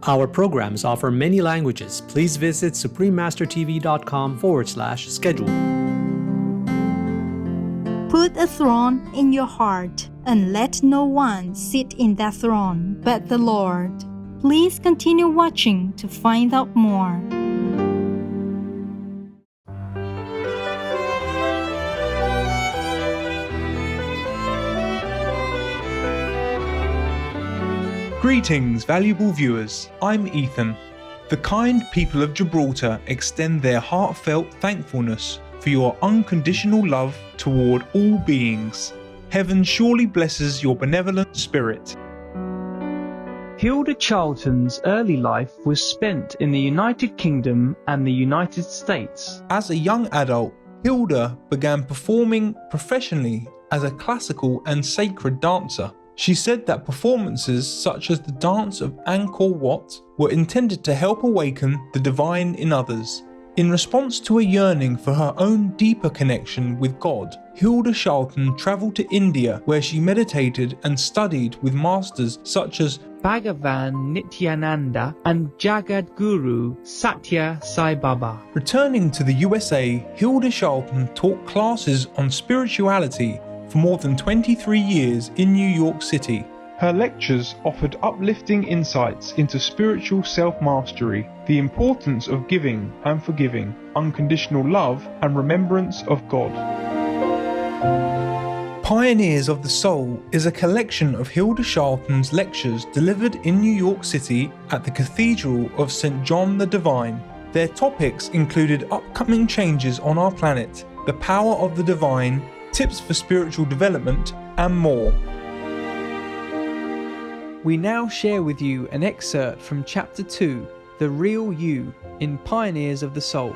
Our programs offer many languages. Please visit suprememastertv.com/schedule. Put a throne in your heart, and let no one sit in that throne but the Lord. Please continue watching to find out more. Greetings, valuable viewers. I'm Ethan. The kind people of Gibraltar extend their heartfelt thankfulness for your unconditional love toward all beings. Heaven surely blesses your benevolent spirit. Hilda Charlton's early life was spent in the United Kingdom and the United States. As a young adult, Hilda began performing professionally as a classical and sacred dancer. She said that performances such as the dance of Angkor Wat were intended to help awaken the divine in others. In response to a yearning for her own deeper connection with God, Hilda Charlton travelled to India, where she meditated and studied with masters such as Bhagavan Nityananda and Jagadguru Satya Sai Baba. Returning to the USA, Hilda Charlton taught classes on spirituality for more than 23 years in New York City. Her lectures offered uplifting insights into spiritual self-mastery, the importance of giving and forgiving, unconditional love and remembrance of God. Pioneers of the Soul is a collection of Hilda Charlton's lectures delivered in New York City at the Cathedral of St. John the Divine. Their topics included upcoming changes on our planet, the power of the divine, tips for spiritual development, and more. We now share with you an excerpt from Chapter 2, The Real You, in Pioneers of the Soul.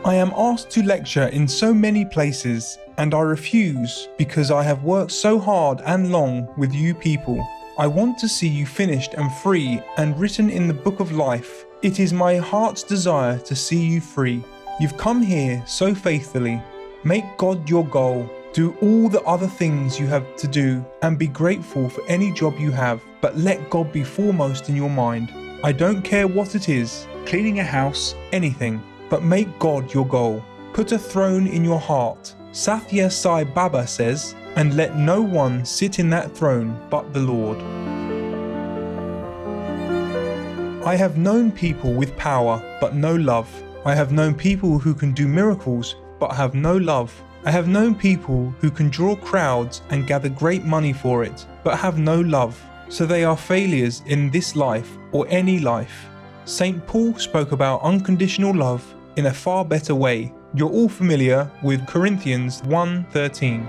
I am asked to lecture in so many places, and I refuse because I have worked so hard and long with you people. I want to see you finished and free and written in the book of life. It is my heart's desire to see you free. You've come here so faithfully. Make God your goal. Do all the other things you have to do and be grateful for any job you have, but let God be foremost in your mind. I don't care what it is, cleaning a house, anything, but make God your goal. Put a throne in your heart. Satya Sai Baba says, and let no one sit in that throne but the Lord. I have known people with power but no love. I have known people who can do miracles but have no love. I have known people who can draw crowds and gather great money for it, but have no love. So they are failures in this life or any life. St. Paul spoke about unconditional love in a far better way. You're all familiar with Corinthians 1:13.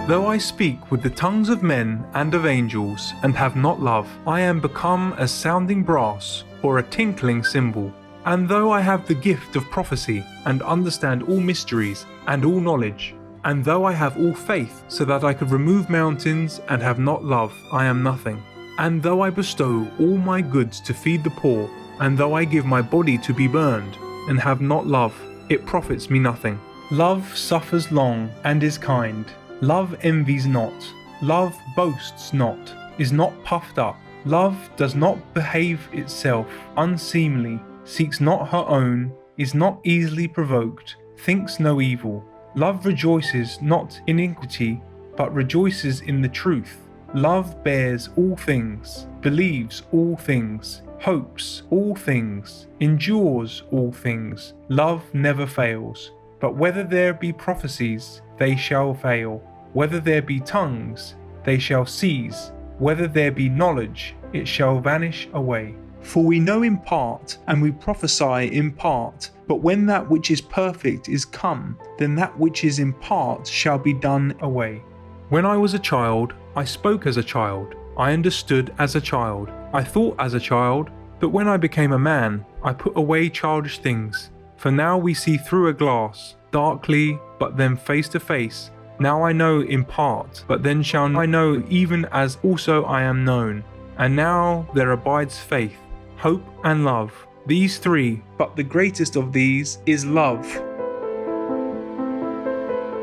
Though I speak with the tongues of men and of angels and have not love, I am become as sounding brass or a tinkling cymbal. And though I have the gift of prophecy, and understand all mysteries, and all knowledge, and though I have all faith, so that I could remove mountains, and have not love, I am nothing. And though I bestow all my goods to feed the poor, and though I give my body to be burned, and have not love, it profits me nothing. Love suffers long, and is kind. Love envies not. Love boasts not, is not puffed up. Love does not behave itself unseemly, seeks not her own, is not easily provoked, thinks no evil. Love rejoices not in iniquity, but rejoices in the truth. Love bears all things, believes all things, hopes all things, endures all things. Love never fails. But whether there be prophecies, they shall fail. Whether there be tongues, they shall cease. Whether there be knowledge, it shall vanish away. For we know in part, and we prophesy in part. But when that which is perfect is come, then that which is in part shall be done away. When I was a child, I spoke as a child. I understood as a child. I thought as a child. But when I became a man, I put away childish things. For now we see through a glass, darkly, but then face to face. Now I know in part, but then shall I know even as also I am known. And now there abides faith, hope and love. These three, but the greatest of these is love.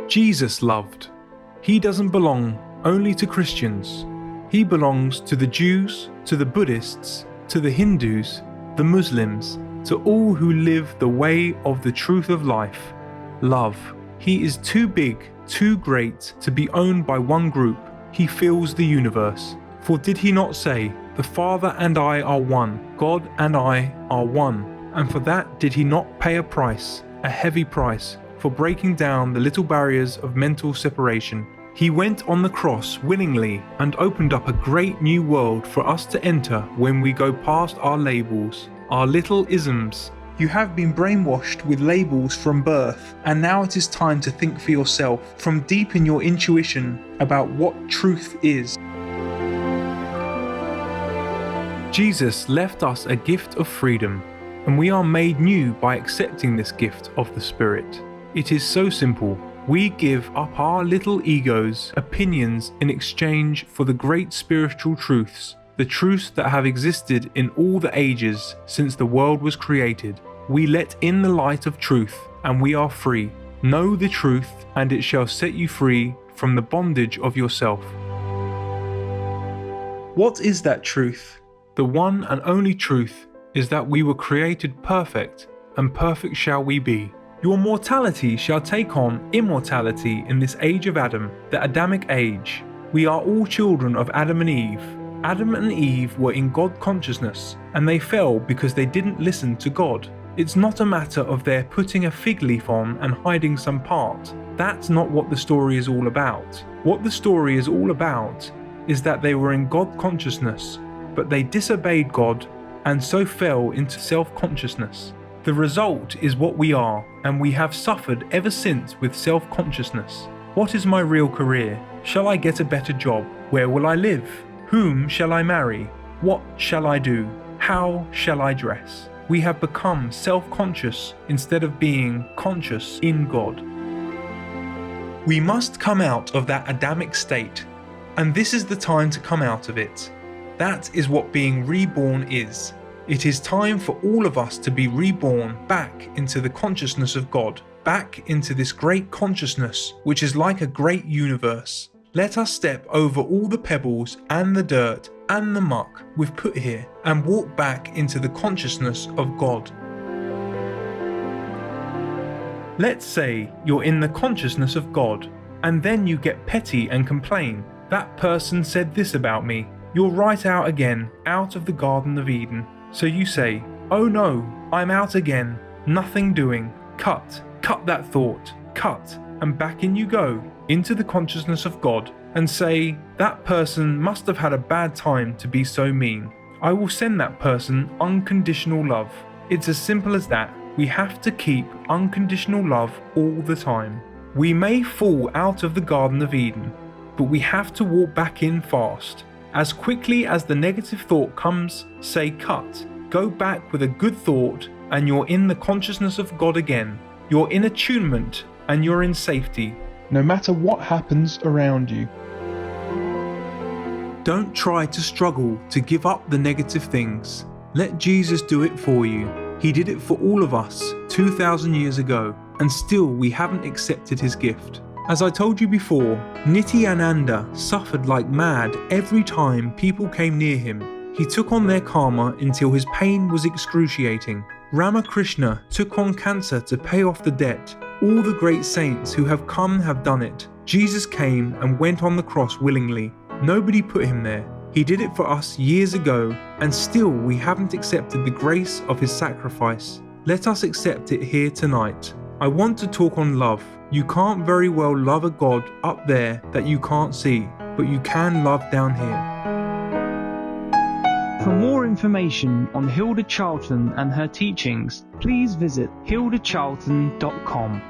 Jesus loved. He doesn't belong only to Christians. He belongs to the Jews, to the Buddhists, to the Hindus, the Muslims, to all who live the way of the truth of life, love. He is too big, too great to be owned by one group. He fills the universe. For did he not say, "The Father and I are one, God and I are one"? And for that did he not pay a price, a heavy price, for breaking down the little barriers of mental separation? He went on the cross willingly and opened up a great new world for us to enter when we go past our labels, our little isms. You have been brainwashed with labels from birth, and now it is time to think for yourself from deep in your intuition about what truth is. Jesus left us a gift of freedom, and we are made new by accepting this gift of the Spirit. It is so simple. We give up our little egos, opinions in exchange for the great spiritual truths, the truths that have existed in all the ages since the world was created. We let in the light of truth, and we are free. Know the truth, and it shall set you free from the bondage of yourself. What is that truth? The one and only truth is that we were created perfect, and perfect shall we be. Your mortality shall take on immortality in this age of Adam, the Adamic age. We are all children of Adam and Eve. Adam and Eve were in God consciousness, and they fell because they didn't listen to God. It's not a matter of their putting a fig leaf on and hiding some part. That's not what the story is all about. What the story is all about is that they were in God consciousness, but they disobeyed God and so fell into self-consciousness. The result is what we are, and we have suffered ever since with self-consciousness. What is my real career? Shall I get a better job? Where will I live? Whom shall I marry? What shall I do? How shall I dress? We have become self-conscious instead of being conscious in God. We must come out of that Adamic state, and this is the time to come out of it. That is what being reborn is. It is time for all of us to be reborn back into the consciousness of God, back into this great consciousness which is like a great universe. Let us step over all the pebbles and the dirt and the muck we've put here and walk back into the consciousness of God. Let's say you're in the consciousness of God, and then you get petty and complain. That person said this about me. You're right out again, out of the Garden of Eden. So you say, "Oh no, I'm out again, nothing doing, cut that thought, cut," and back in you go, into the consciousness of God, and say, "That person must have had a bad time to be so mean. I will send that person unconditional love." It's as simple as that. We have to keep unconditional love all the time. We may fall out of the Garden of Eden, but we have to walk back in fast. As quickly as the negative thought comes, say cut. Go back with a good thought, and you're in the consciousness of God again. You're in attunement, and you're in safety, no matter what happens around you. Don't try to struggle to give up the negative things. Let Jesus do it for you. He did it for all of us 2,000 years ago, and still we haven't accepted his gift. As I told you before, Nityananda suffered like mad every time people came near him. He took on their karma until his pain was excruciating. Ramakrishna took on cancer to pay off the debt. All the great saints who have come have done it. Jesus came and went on the cross willingly. Nobody put him there. He did it for us years ago, and still we haven't accepted the grace of his sacrifice. Let us accept it here tonight. I want to talk on love. You can't very well love a God up there that you can't see, but you can love down here. For more information on Hilda Charlton and her teachings, please visit hildacharlton.com.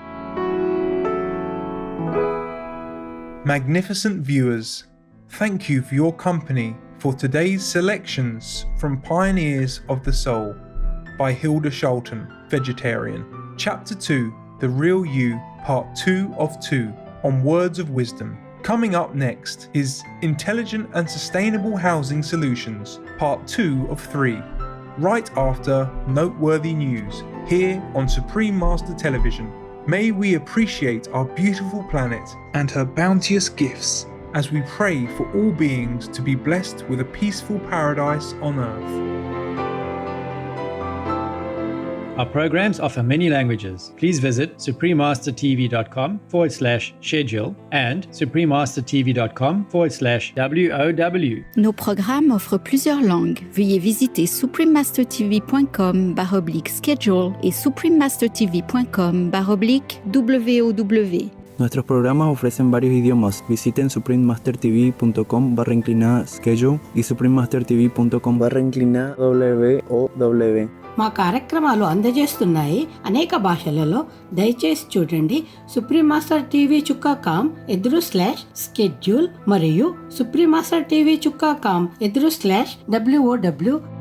Magnificent viewers, thank you for your company for today's selections from Pioneers of the Soul by Hilda Charlton, Vegetarian. Chapter 2, The Real You, Part 2 of 2, on Words of Wisdom. Coming up next is Intelligent and Sustainable Housing Solutions, Part 2 of 3, right after Noteworthy News, here on Supreme Master Television. May we appreciate our beautiful planet and her bounteous gifts, as we pray for all beings to be blessed with a peaceful paradise on earth. Our programs offer many languages. Please visit suprememastertv.com/schedule and suprememastertv.com/WOW. Nos programmes offrent plusieurs langues. Veuillez visiter suprememastertv.com/schedule et suprememastertv.com/WOW. Nuestros programas ofrecen varios idiomas. Visiten suprememastertv.com/schedule y suprememastertv.com/WOW. మా కార్యక్రమాలు అందజేస్తున్నాయి అనేక భాషలలో. దయచేసి చూడండి suprememastertv.com/schedule మరియు suprememastertv.com/WOW.